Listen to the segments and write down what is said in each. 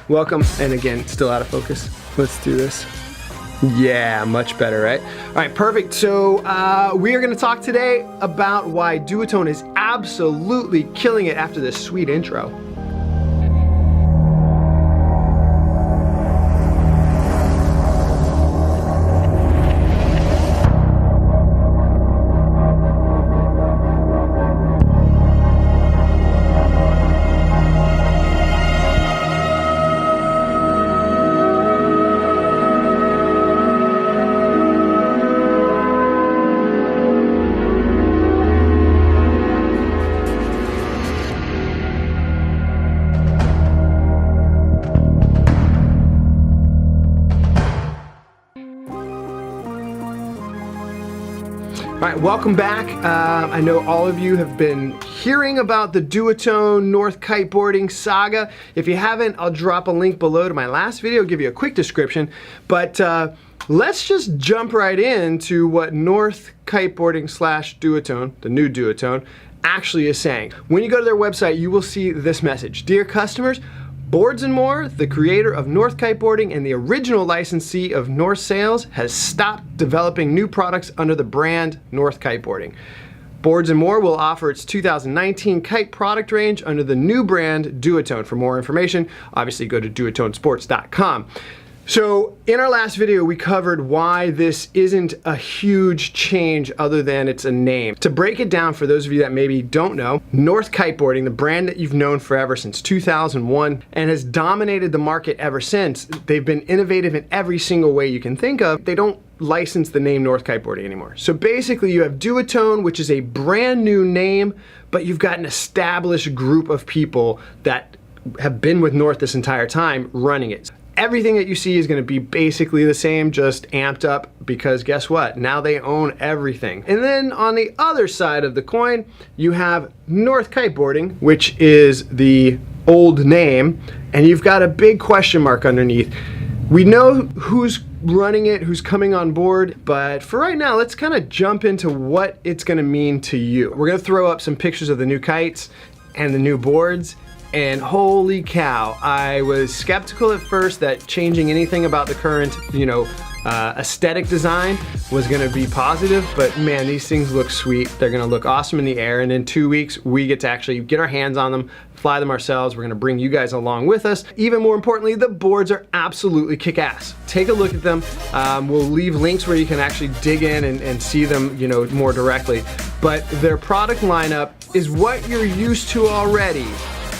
welcome. And again, still out of focus. Let's do this. Yeah, much better, right? All right, perfect. So we are gonna talk today about why Duotone is absolutely killing it after this sweet intro. All right, welcome back. I know all of you have been hearing about the Duotone North Kiteboarding saga. If you haven't, I'll drop a link below to my last video, give you a quick description. But let's just jump right into what North Kiteboarding / Duotone, the new Duotone, actually is saying. When you go to their website, you will see this message. Dear customers, Boards & More, the creator of North Kiteboarding and the original licensee of North Sails, has stopped developing new products under the brand North Kiteboarding. Boards & More will offer its 2019 kite product range under the new brand Duotone. For more information, obviously go to duotonesports.com. So in our last video, we covered why this isn't a huge change other than it's a name. To break it down for those of you that maybe don't know, North Kiteboarding, the brand that you've known forever since 2001 and has dominated the market ever since, they've been innovative in every single way you can think of. They don't license the name North Kiteboarding anymore. So basically you have Duotone, which is a brand new name, but you've got an established group of people that have been with North this entire time running it. Everything that you see is going to be basically the same, just amped up, because guess what? Now they own everything. And then on the other side of the coin, you have North Kiteboarding, which is the old name, and you've got a big question mark underneath. We know who's running it, who's coming on board, but for right now, let's kind of jump into what it's going to mean to you. We're going to throw up some pictures of the new kites and the new boards. And holy cow, I was skeptical at first that changing anything about the current, aesthetic design was gonna be positive, but man, these things look sweet. They're gonna look awesome in the air, and in 2 weeks, we get to actually get our hands on them, fly them ourselves. We're gonna bring you guys along with us. Even more importantly, the boards are absolutely kick-ass. Take a look at them. We'll leave links where you can actually dig in and see them, more directly. But their product lineup is what you're used to already.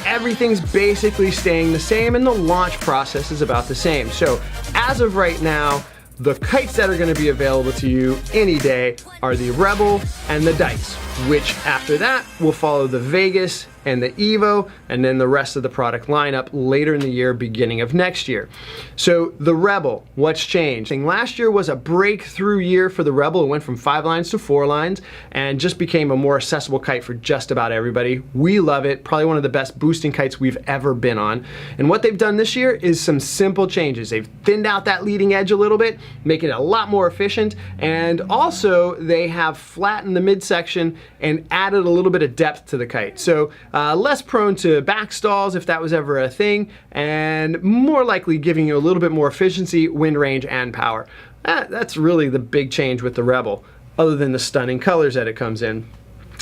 Everything's basically staying the same and the launch process is about the same. So as of right now, the kites that are going to be available to you any day are the Rebel and the Dice, which after that will follow the Vegas and the Evo, and then the rest of the product lineup later in the year, beginning of next year. So the Rebel, what's changed? Last year was a breakthrough year for the Rebel. It went from 5 lines to 4 lines and just became a more accessible kite for just about everybody. We love it. Probably one of the best boosting kites we've ever been on. And what they've done this year is some simple changes. They've thinned out that leading edge a little bit, making it a lot more efficient, and also they have flattened the midsection and added a little bit of depth to the kite. So less prone to back stalls if that was ever a thing, and more likely giving you a little bit more efficiency, wind range, and power. That's really the big change with the Rebel, other than the stunning colors that it comes in.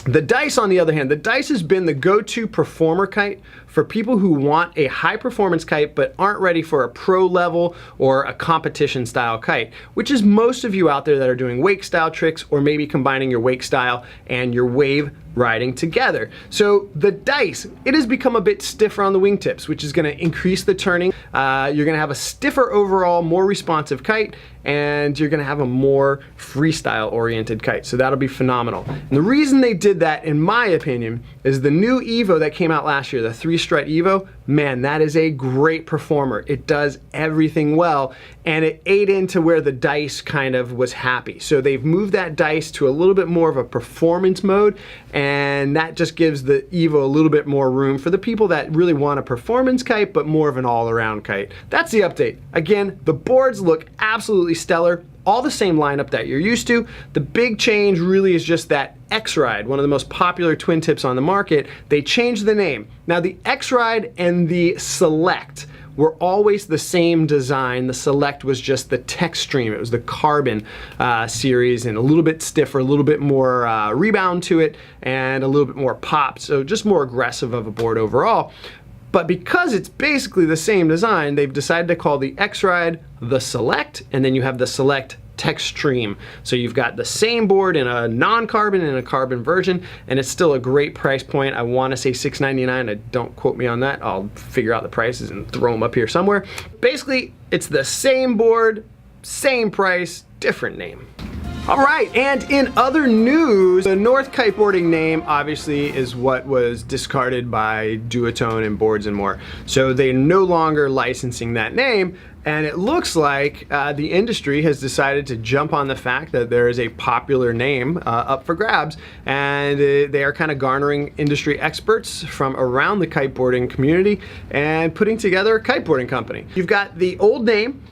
The Dice, on the other hand, the Dice has been the go-to performer kite for people who want a high-performance kite but aren't ready for a pro level or a competition style kite, which is most of you out there that are doing wake style tricks or maybe combining your wake style and your wave riding together. So the Dice, it has become a bit stiffer on the wingtips, which is going to increase the turning. You're going to have a stiffer overall, more responsive kite, and you're going to have a more freestyle oriented kite. So that'll be phenomenal. And the reason they did that, in my opinion, is the new Evo that came out last year, the 3-strut Evo. Man, that is a great performer. It does everything well, and it ate into where the Dice kind of was happy. So they've moved that Dice to a little bit more of a performance mode, and that just gives the Evo a little bit more room for the people that really want a performance kite but more of an all-around kite. That's the update. Again, the boards look absolutely stellar. All the same lineup that you're used to. The big change really is just that X-Ride, one of the most popular twin tips on the market. They changed the name. Now the X-Ride and the Select were always the same design. The Select was just the Textreme. It was the carbon series, and a little bit stiffer, a little bit more rebound to it, and a little bit more pop, so just more aggressive of a board overall. But because it's basically the same design, they've decided to call the X-Ride the Select, and then you have the Select Textreme. So you've got the same board in a non-carbon and a carbon version, and it's still a great price point. I want to say $699. Don't quote me on that. I'll figure out the prices and throw them up here somewhere. Basically, it's the same board, same price, different name. All right, and in other news, the North Kiteboarding name obviously is what was discarded by Duotone and Boards and More. So they're no longer licensing that name, and it looks like the industry has decided to jump on the fact that there is a popular name up for grabs, and they are kind of garnering industry experts from around the kiteboarding community and putting together a kiteboarding company. You've got the old name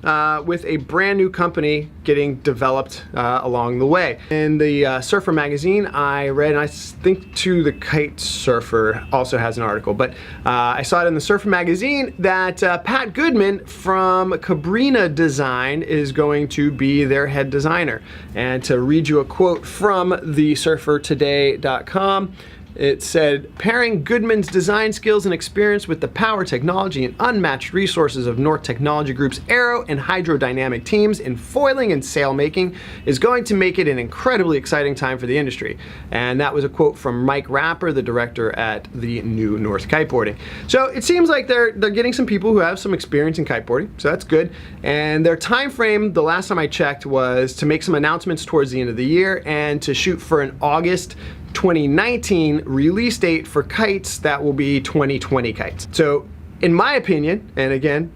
with a brand new company getting developed along the way. In the Surfer magazine I read, and I think too the Kite Surfer also has an article, but I saw it in the Surfer magazine that Pat Goodman from Cabrinha Design is going to be their head designer. And to read you a quote from the surfertoday.com, it said, pairing Goodman's design skills and experience with the power, technology, and unmatched resources of North Technology Group's aero and hydrodynamic teams in foiling and sail making is going to make it an incredibly exciting time for the industry. And that was a quote from Mike Rapper, the director at the new North Kiteboarding. So it seems like they're getting some people who have some experience in kiteboarding, so that's good. And their time frame, the last time I checked, was to make some announcements towards the end of the year and to shoot for an August 2019 release date for kites that will be 2020 kites. So in my opinion, and again,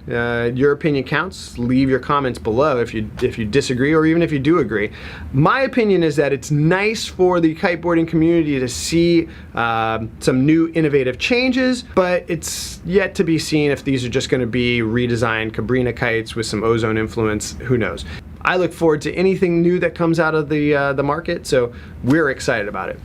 your opinion counts, leave your comments below if you disagree or even if you do agree. My opinion is that it's nice for the kiteboarding community to see some new innovative changes, but it's yet to be seen if these are just going to be redesigned Cabrinha kites with some ozone influence. Who knows? I look forward to anything new that comes out of the market, so we're excited about it.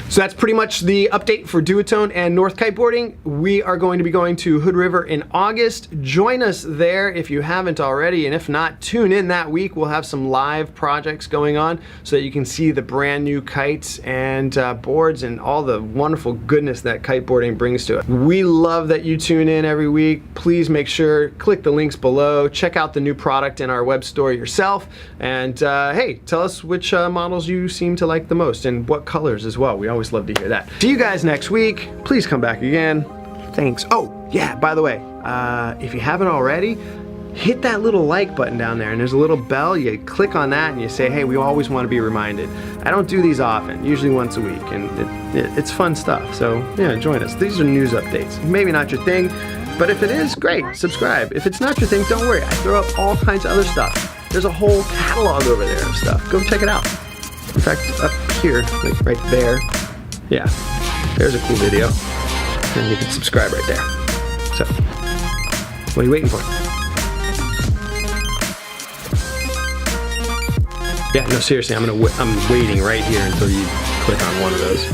So that's pretty much the update for Duotone and North Kiteboarding. We are going to be going to Hood River in August. Join us there if you haven't already, and if not, tune in that week. We'll have some live projects going on so that you can see the brand new kites and boards and all the wonderful goodness that kiteboarding brings to it. We love that you tune in every week. Please make sure, click the links below, check out the new product in our web store yourself, and hey, tell us which models you seem to like the most and what colors as well. We always love to hear that. See you guys next week. Please come back again. Thanks. Oh, yeah, by the way, if you haven't already, hit that little like button down there, and there's a little bell. You click on that and you say, hey, we always want to be reminded. I don't do these often, usually once a week, and it's fun stuff. So yeah, join us. These are news updates. Maybe not your thing, but if it is, great, subscribe. If it's not your thing, don't worry. I throw up all kinds of other stuff. There's a whole catalog over there of stuff. Go check it out. In fact, up here, like right there, yeah, there's a cool video, and you can subscribe right there. So, what are you waiting for? Yeah, no, seriously, I'm waiting right here until you click on one of those.